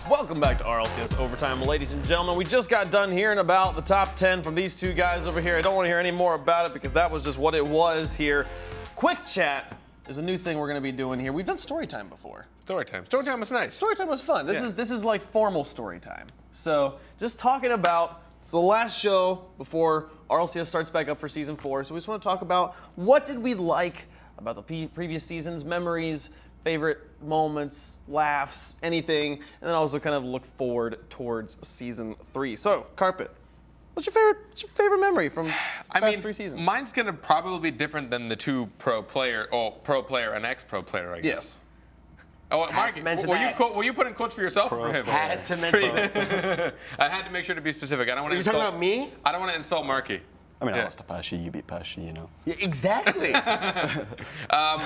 Welcome back to RLCS Overtime, ladies and gentlemen. We just got done hearing about the top 10 from these two guys over here. I don't want to hear any more about it because that was just what it was here. Quickchat is a new thing we're going to be doing here. We've done story time before. Story time. Story time was nice. Story time was fun. This is like formal story time. So just talking about, it's the last show before RLCS starts back up for season 4. So we just want to talk about what did we like about the previous seasons, memories, favorite moments, laughs, anything, and then also kind of look forward towards season 3. So, Carpet, what's your favorite memory from the past 3 seasons? Mine's gonna probably be different than the two pro player and ex-pro player, I guess. Yes. Oh, Mark, were you putting quotes for yourself or for him? Had to mention. I had to make sure to be specific. I don't want to. Are you talking about me? I don't want to insult Marky. I mean, I lost to Pashy, you beat Pashy, you know. Yeah, exactly. I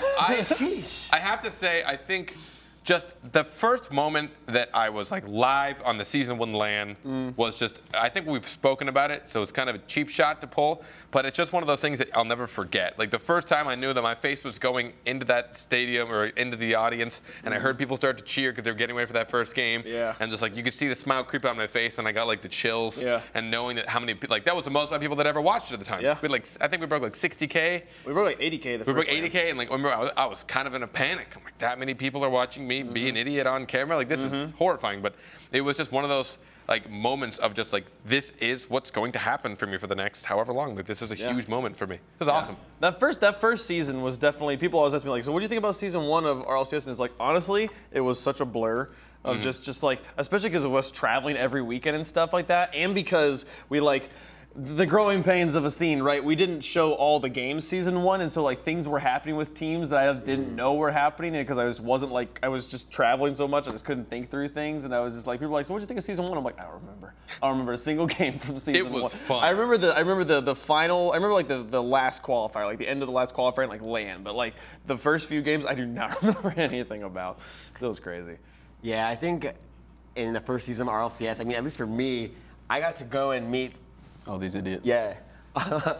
have to say, I think just the first moment that I was like live on the season 1 LAN was just, I think we've spoken about it, so it's kind of a cheap shot to pull, but it's just one of those things that I'll never forget. Like the first time I knew that my face was going into that stadium or into the audience, and I heard people start to cheer because they were getting ready for that first game. Yeah. And just like, you could see the smile creep on my face, and I got like the chills. Yeah. And knowing that how many people, like that was the most amount of people that ever watched it at the time. Yeah. We had, like, I think we broke like 60K. We broke like 80K the first We broke LAN. 80K, and like, I remember I was kind of in a panic. I'm like, that many people are watching me be an idiot on camera? Like, this is horrifying. But it was just one of those like moments of just like, this is what's going to happen for me for the next however long. Like, this is a huge moment for me. It was awesome. That first season was definitely, people always ask me like, so what do you think about season 1 of RLCS? And it's like, honestly, it was such a blur of just like, especially because of us traveling every weekend and stuff like that, and because we like, the growing pains of a scene, right? We didn't show all the games season 1, and so like things were happening with teams that I didn't know were happening, because I was just traveling so much, I just couldn't think through things, and I was just like, people were like, so what do you think of season 1? I'm like, I don't remember. I don't remember a single game from season 1. It was fun. I remember the final. I remember like the last qualifier, like the end of the last qualifier, and like LAN. But like the first few games, I do not remember anything about. It was crazy. Yeah, I think in the first season of RLCS, I mean, at least for me, I got to go and meet All these idiots. Yeah.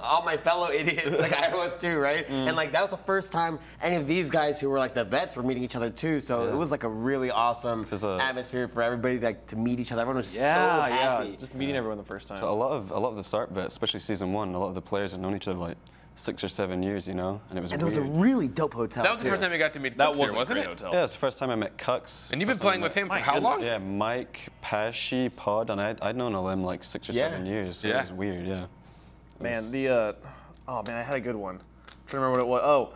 all my fellow idiots, like I was too, right? And like that was the first time any of these guys who were like the vets were meeting each other too. So it was like a really awesome atmosphere for everybody to meet each other. Everyone was so happy. Just meeting everyone the first time. So a lot of the start vets, especially season 1, a lot of the players had known each other like 6 or 7 years, you know, and it was. And there was a really dope hotel. That was the first time you got to meet that Cooks here, was wasn't a it? great hotel. Yeah, it's the first time I met Cucks. And you've been playing with him for how long? Yeah, Mike, Pashy, Pod, and I'd known all them like 6 or 7 years. So it was weird, Man, oh man, I had a good one. I'm trying to remember what it was.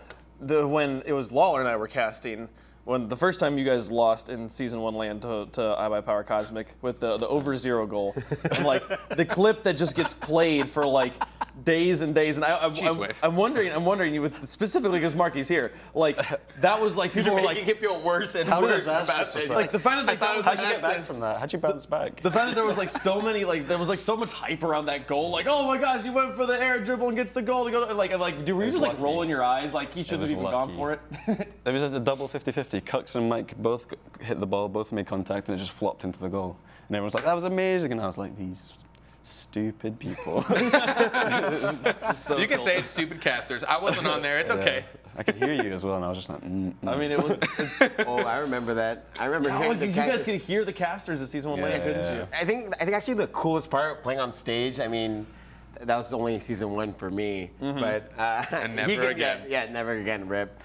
Oh, when it was Lawler and I were casting, when the first time you guys lost in season 1 LAN to iBuyPower Cosmic with the over 0 goal, and like the clip that just gets played for like days and days, and I'm wondering you with specifically because Marky's here, like that was like people were like, it feel worse and How worse does that about just it. like the fact that How'd you get back from that? How'd you bounce back? The fact that there was like so many, like there was like so much hype around that goal, like oh my gosh, he went for the air dribble and gets the goal to go, and like were you just like rolling your eyes like he shouldn't have even gone for it? There was a double 50-50. Cucks and Mike both hit the ball, both made contact, and it just flopped into the goal. And everyone's like, that was amazing, and I was like, these stupid people. You can say it's stupid casters. I wasn't on there. It's okay. I could hear you as well, and I was just like, I mean, Oh, I remember that. I remember hearing the you guys could hear the casters at season 1 LAN, couldn't you? I think actually the coolest part playing on stage, I mean, that was only season 1 for me, but And never again. Yeah, never again, rip.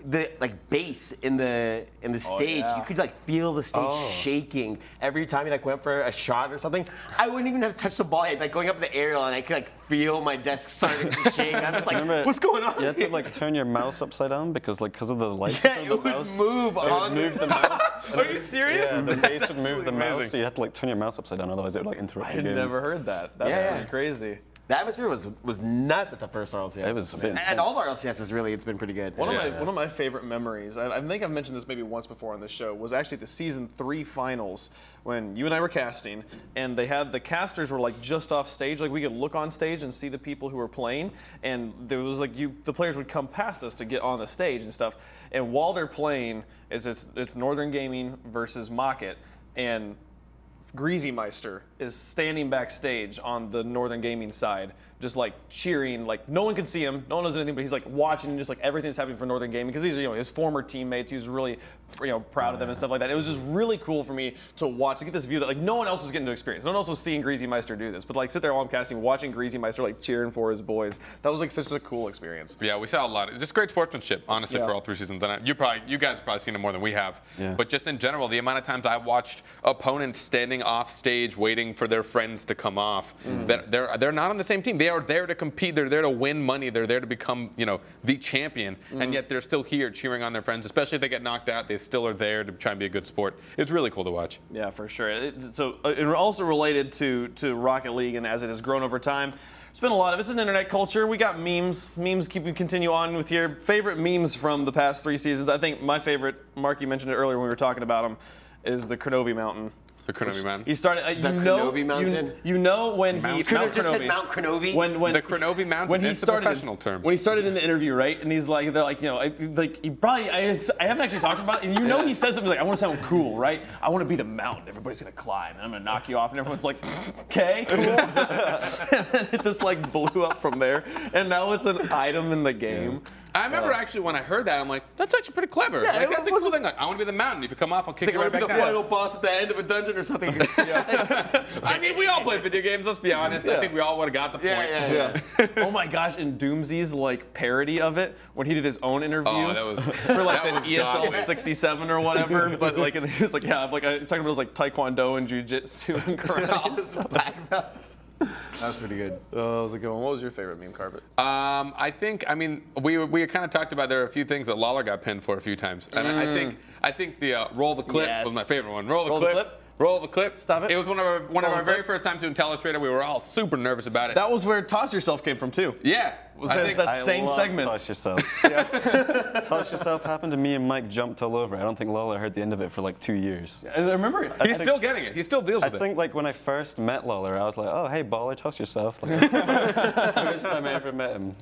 The like bass in the stage, you could like feel the stage shaking every time you like went for a shot or something. I wouldn't even have touched the ball yet, like going up the aerial, and I could like feel my desk starting to shake. I'm just like, what's going on? you had to like turn your mouse upside down because of the lights Yeah, of it the would mouse. move on. Move the mouse. Are you serious? Yeah, the bass would move the Amazing. mouse, so you had to like turn your mouse upside down, otherwise it would like interrupt I the had game. never heard that. That's pretty crazy. The atmosphere was nuts at the first RLCS. It was a bit and intense. all the RLCSs really, it's been pretty good. One of my favorite memories, I think I've mentioned this maybe once before on this show, was actually the season 3 finals when you and I were casting, and they had the casters were like just off stage, like we could look on stage and see the people who were playing, and there was like the players would come past us to get on the stage and stuff, and while they're playing, it's Northern Gaming versus Mocket, and Greasy Meister is standing backstage on the Northern Gaming side, just like cheering, like no one can see him, no one knows anything, but he's like watching and just like everything's happening for Northern Gaming because these are his former teammates. He was really proud of them and stuff like that. It was just really cool for me to watch, to get this view that like no one else was getting to experience. No one else was seeing Greasy Meister do this, but like sit there while I'm casting, watching Greasy Meister like cheering for his boys. That was like such a cool experience. Yeah, we saw a lot. Just great sportsmanship, honestly, for all 3 seasons. And you guys have probably seen it more than we have. Yeah. But just in general, the amount of times I watched opponents standing off stage waiting for their friends to come off, that they're not on the same team. They are there to compete. They're there to win money. They're there to become the champion. And yet they're still here cheering on their friends, especially if they get knocked out. They still are there to try and be a good sport. It's really cool to watch. Yeah, for sure. It also related to Rocket League, and as it has grown over time, there's been a lot of it's an internet culture. We got memes. Memes continue on with your favorite memes from the past 3 seasons. I think my favorite, Mark, you mentioned it earlier when we were talking about him, is the Kronovi Mountain. The Kronovi Mountain. He started. Kronovi Mountain. You know when Mount he Kronovi. Just said Mount Kronovi. When the Kronovi Mountain. When he it's started, a professional term. When he started in the interview, right, and he's like, they're like, he probably. I haven't actually talked about it, and he says something like, I want to sound cool, right? I want to be the mountain. Everybody's gonna climb, and I'm gonna knock you off, and everyone's like, okay, cool. And then it just like blew up from there, and now it's an item in the game. I remember actually when I heard that, I'm like, that's actually pretty clever. Yeah, like, that's a cool thing. Like, I want to be the mountain. If you come off, I'll kick you right back the down. final boss at the end of a dungeon or something. I mean, we all play video games. Let's be honest. I think we all would have got the point. Yeah. Oh my gosh! And Doomsy's like parody of it when he did his own interview. Oh, that was for like that an ESL 67 or whatever. But like and he was like, yeah, like I'm talking about like Taekwondo and Jiu-Jitsu and karate and stuff. Black belts. That's pretty good. That was a good one. What was your favorite meme, Carpet? I mean, we kind of talked about there are a few things that Lawler got pinned for a few times, and I think the roll the clip was my favorite one. Roll the clip. Roll the clip. Stop it. It was one of our very first times doing Telestrator. We were all super nervous about it. That was where Toss Yourself came from too. Yeah. Was that same segment? Toss Yourself. Toss Yourself happened to me and Mike jumped all over it. I don't think Lawler heard the end of it for like 2 years. I remember it. He's still getting it. He still deals with it. I think like when I first met Lawler, I was like, oh, hey, baller, toss yourself. Like, first time I ever met him.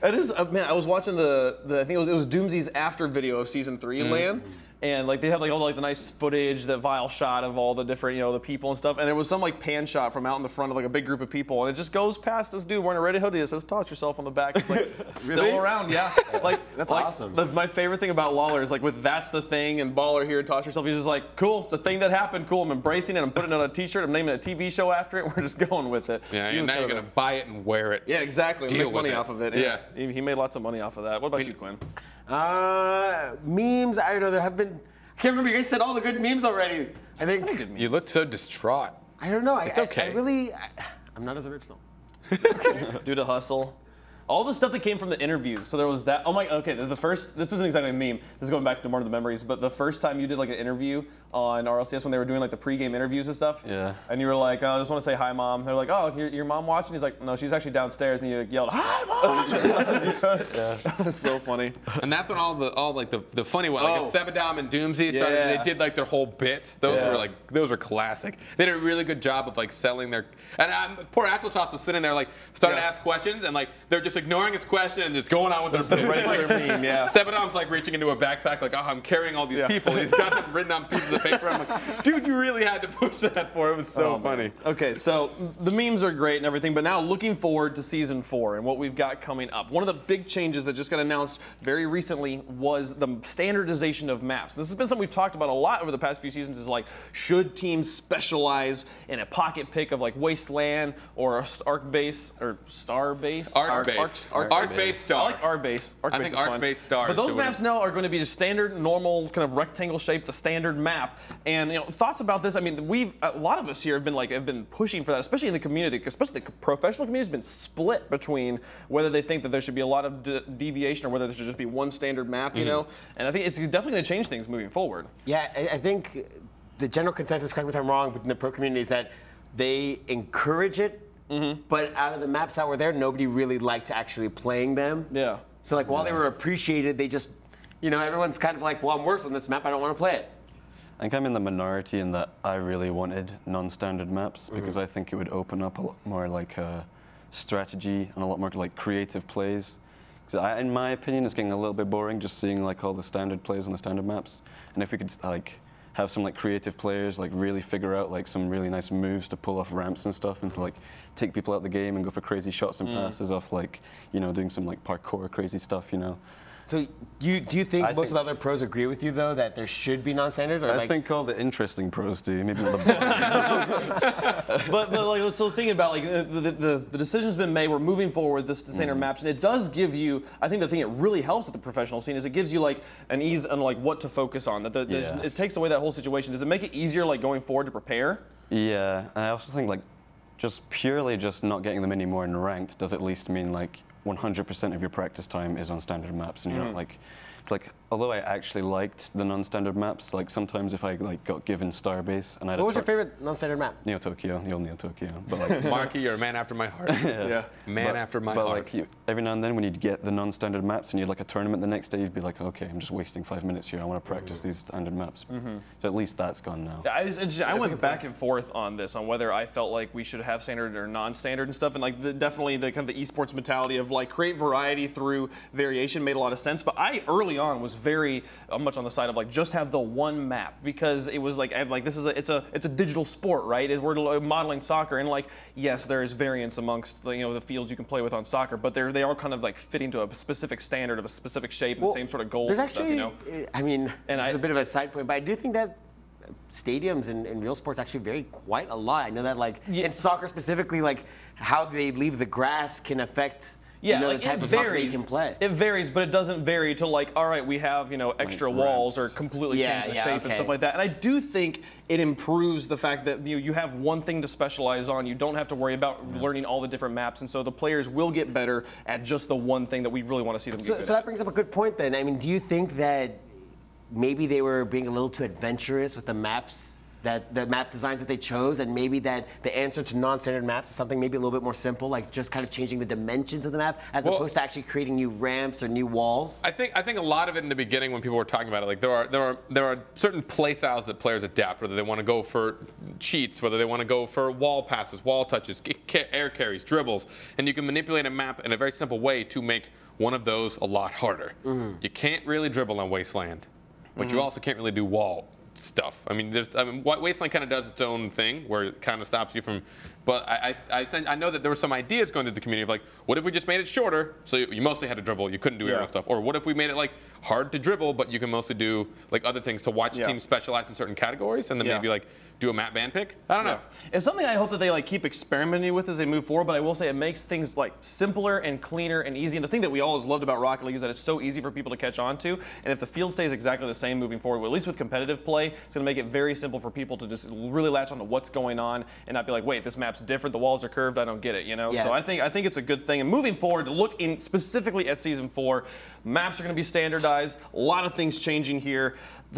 It is, man, I was watching I think it was Doomsy's after video of season 3 land. And like they have like all like the nice footage, the vile shot of all the different, the people and stuff. And there was some like pan shot from out in the front of like a big group of people, and it just goes past this dude wearing a red hoodie that says "Toss Yourself" on the back. It's like still around, yeah. Like that's like, awesome. My favorite thing about Lawler is like with "That's the Thing" and Baller here, "Toss Yourself." He's just like, cool, it's a thing that happened. Cool, I'm embracing it. I'm putting it on a T-shirt. I'm naming a TV show after it. We're just going with it. Yeah, and now you're gonna buy it and wear it. Yeah, exactly. Deal Make money with it. off of it. Yeah. He made lots of money off of that. What about you, Quinn? Memes. I don't know. There have been. I can't remember. You guys said all the good memes already. I think. Good memes. You looked so distraught. I don't know. It's okay. I'm not as original. Due to hustle. All the stuff that came from the interviews. So there was that. Oh my. Okay. This isn't exactly a meme. This is going back to one of the memories. But the first time you did like an interview on RLCS when they were doing like the pregame interviews and stuff. Yeah. And you were like, I just want to say hi, mom. They're like, oh, your mom watching? He's like, no, she's actually downstairs. And you yelled, hi, mom. That was so funny. And that's when all the funny ones, like Sebadom and Doomsy started. Yeah. They did like their whole bits. Those were classic. They did a really good job of like selling their. And poor Axeltoss was sitting there like starting to ask questions, and like they're just ignoring his question and just going on with their regular meme. Yeah. Sebadom's like reaching into a backpack like, oh, I'm carrying all these people. He's got them written on pieces of paper. I'm like, dude, you really had to push that for it. It was so funny. Okay, so the memes are great and everything, but now looking forward to season 4 and what we've got coming up. One of the big changes that just got announced very recently was the standardization of maps. This has been something we've talked about a lot over the past few seasons. Is like, should teams specialize in a pocket pick of like Wasteland or a Arc base or Star base? Arc base. Arc base Star. I like Arc base. I think Arc base Star. But those maps now are going to be just standard, normal, kind of rectangle shape, the standard map. And thoughts about this? I mean, a lot of us here have been pushing for that, especially in the community, especially the professional community has been split between whether they think that there should be a lot of deviation or whether there should just be one standard map, And I think it's definitely going to change things moving forward. Yeah, I think the general consensus, correct me if I'm wrong, within the pro community is that they encourage it, but out of the maps that were there, nobody really liked actually playing them. Yeah. So like while they were appreciated, they just, everyone's kind of like, well, I'm worse on this map, I don't want to play it. I think I'm in the minority in that I really wanted non-standard maps because I think it would open up a lot more like strategy and a lot more like creative plays. In my opinion, it's getting a little bit boring just seeing like all the standard plays on the standard maps. And if we could like have some like creative players like really figure out like some really nice moves to pull off ramps and stuff, and to like take people out the game and go for crazy shots and passes off like, you know, doing some like parkour crazy stuff, you know. So do you think most of the other pros agree with you though that there should be non-standards? I think all the interesting pros do. Maybe not the but like, so thinking about like the decision's been made. We're moving forward with this standard maps, and it does give you. I think the thing that really helps with the professional scene is it gives you like an ease on like what to focus on. That it takes away that whole situation. Does it make it easier like going forward to prepare? Yeah, I also think like just purely just not getting them anymore in ranked does at least mean like 100% of your practice time is on standard maps, and you're not like, it's like, although I actually liked the non-standard maps, like sometimes if I like got given Starbase and I had what was your favorite non-standard map? Neo Tokyo, the old Neo Tokyo. But like, Marky, you're a man after my heart. Yeah. Man after my heart. But like every now and then when you'd get the non-standard maps and you'd like a tournament the next day, you'd be like, okay, I'm just wasting 5 minutes here. I want to practice these standard maps. So at least that's gone now. I went back and forth on this, on whether I felt like we should have standard or non-standard and stuff, and like definitely the kind of the esports mentality of like create variety through variation made a lot of sense. But I early on was very much on the side of like just have the one map, because it was like this is it's a digital sport, right? We're modeling soccer, and like yes, there is variance amongst the fields you can play with on soccer, but they are kind of like fitting to a specific standard of a specific shape and the same sort of goals. There's and actually, stuff, I mean, it's a bit of a side point, but I do think that stadiums in real sports actually vary quite a lot. I know that like in soccer specifically, like how they leave the grass can affect. Yeah, the like type it of soccer varies. you can play. It varies, but it doesn't vary to like, all right, we have extra walls or completely change the shape and stuff like that. And I do think it improves the fact that you have one thing to specialize on. You don't have to worry about learning all the different maps, and so the players will get better at just the one thing that we really want to see them get good at. So that brings up a good point then. I mean, do you think that maybe they were being a little too adventurous with the maps? That the map designs that they chose, and maybe that the answer to non-standard maps is something maybe a little bit more simple, like just kind of changing the dimensions of the map, as opposed to actually creating new ramps or new walls? I think a lot of it in the beginning when people were talking about it, like there are certain play styles that players adapt, whether they want to go for cheats, whether they want to go for wall passes, wall touches, air carries, dribbles, and you can manipulate a map in a very simple way to make one of those a lot harder. You can't really dribble on Wasteland, but you also can't really do wall stuff. I mean, Wasteland kind of does its own thing where it kind of stops you from. But I know that there were some ideas going through the community of like, what if we just made it shorter, so you mostly had to dribble, you couldn't do aerial stuff, or what if we made it like hard to dribble, but you can mostly do like other things to watch teams specialize in certain categories, and then maybe like do a map ban pick. I don't know. It's something I hope that they like keep experimenting with as they move forward, but I will say it makes things like simpler and cleaner and easy. And the thing that we always loved about Rocket League is that it's so easy for people to catch on to. And if the field stays exactly the same moving forward, well, at least with competitive play, it's going to make it very simple for people to just really latch on to what's going on and not be like, wait, this map's different, the walls are curved, I don't get it, So I think it's a good thing. And moving forward, to look in specifically at Season 4, maps are going to be standardized, a lot of things changing here.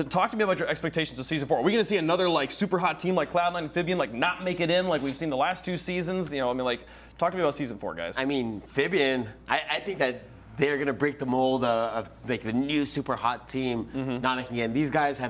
Talk to me about your expectations of Season 4. Are we going to see another like super hot team like Cloud9 Amphibian like not make it in like we've seen the last 2 seasons? I mean, like, talk to me about Season 4, guys. I mean, Amphibian, I think that they're going to break the mold of like the new super hot team not making it in. These guys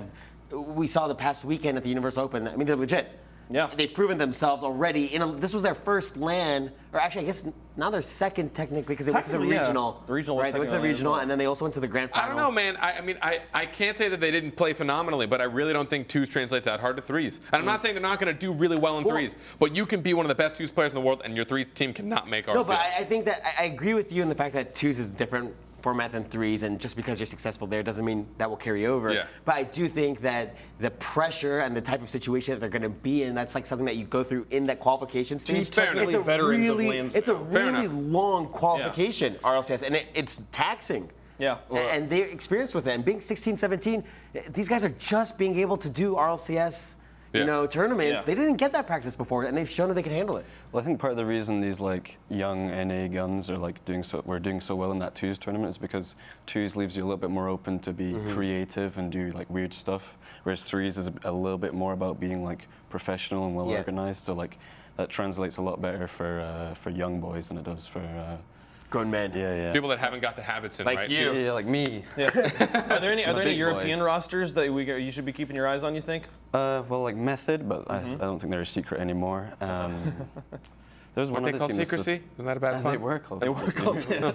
we saw the past weekend at the Universe Open. I mean, they're legit. Yeah. They've proven themselves already. This was their first LAN, or actually, I guess now they're second technically because they went to the regional. The regional was right? They went to the regional, and then they also went to the grand finals. I don't know, man. I mean, I can't say that they didn't play phenomenally, but I really don't think 2s translates that hard to 3s. And I'm not saying they're not going to do really well in 3s, but you can be one of the best 2s players in the world, and your 3 team cannot make RLCS. No, but I think that I agree with you in the fact that 2s is different format than 3s, and just because you're successful there doesn't mean that will carry over. Yeah. But I do think that the pressure and the type of situation that they're going to be in, that's like something that you go through in that qualification stage. It's a really long qualification, RLCS, and it's taxing. Yeah. And they're experienced with it. And being 16, 17, these guys are just being able to do RLCS tournaments. They didn't get that practice before, and they've shown that they can handle it. Well, I think part of the reason these like young NA guns are like we're doing so well in that 2s tournament is because 2s leaves you a little bit more open to be creative and do like weird stuff, whereas 3s is a little bit more about being like professional and well organized. So like that translates a lot better for young boys than it does for grown men. Yeah. People that haven't got the habits in, like right? you. Yeah, like me. Yeah. Are there any European rosters that you should be keeping your eyes on, you think? Well, like Method, but I don't think they're a secret anymore. There's one What they other call team that's secrecy? Isn't that a bad They pun? were called.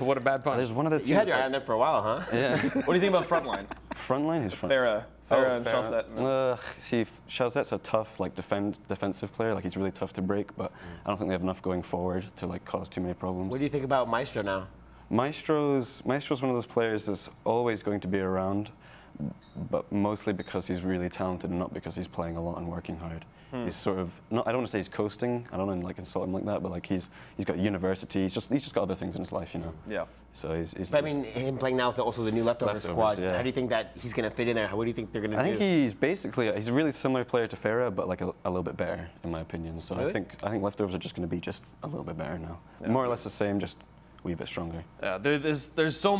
What a bad pun. There's one other team. You had your that's eye on them for a while, huh? yeah. What do you think about Frontline? Frontline is front. Farah and Shalset. See, Shalzet's a tough, like, defensive player. Like, he's really tough to break, but I don't think they have enough going forward to, like, cause too many problems. What do you think about Maestro now? Maestro's one of those players that's always going to be around, but mostly because he's really talented and not because he's playing a lot and working hard. He's sort of, not, I don't want to say he's coasting, I don't want to like insult him like that, but like he's got university, he's just got other things in his life, you know. Yeah. So he's But I mean, him playing now with also the new leftover squad, yeah. how do you think that he's going to fit in there? What do you think they're going to do? I think he's a really similar player to Farah, but like a little bit better, in my opinion. So Really? I think leftovers are just going to be just a little bit better now. More or less the same, just a wee bit stronger. There's so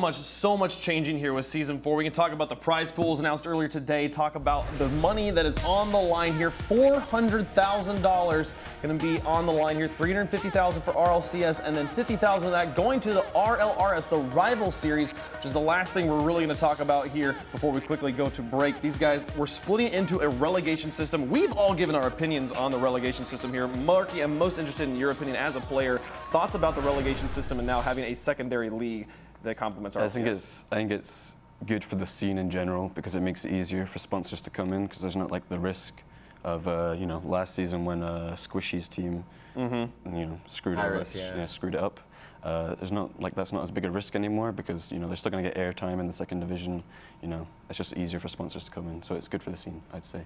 much changing here with Season 4. We can talk about the prize pools announced earlier today, talk about the money that is on the line here. $400,000 going to be on the line here, $350,000 for RLCS, and then $50,000 of that going to the RLRS, the Rival Series, which is the last thing we're really going to talk about here before we quickly go to break. These guys, we're splitting it into a relegation system. We've all given our opinions on the relegation system here. Marky, I'm most interested in your opinion as a player. Thoughts about the relegation system and now having a secondary league that complements RLCS? I think it's good for the scene in general because it makes it easier for sponsors to come in because there's not like the risk of you know, last season when Squishy's team you know, screwed it up. There's not like that's not as big a risk anymore because you know they're still going to get airtime in the second division. You know, it's just easier for sponsors to come in, so it's good for the scene, I'd say.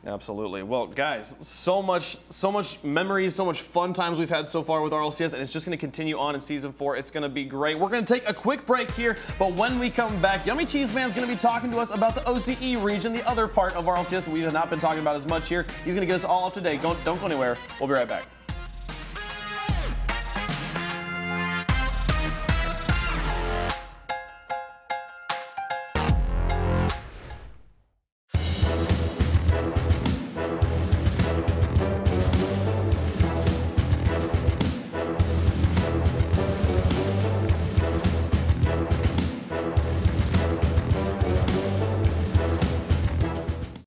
Absolutely. Well, guys, so much memories, so much fun times we've had so far with RLCS, and it's just going to continue on in Season 4. It's going to be great. We're going to take a quick break here, but when we come back, Yummy Cheese Man's going to be talking to us about the OCE region, the other part of RLCS that we have not been talking about as much here. He's going to get us all up to date. Don't go anywhere. We'll be right back.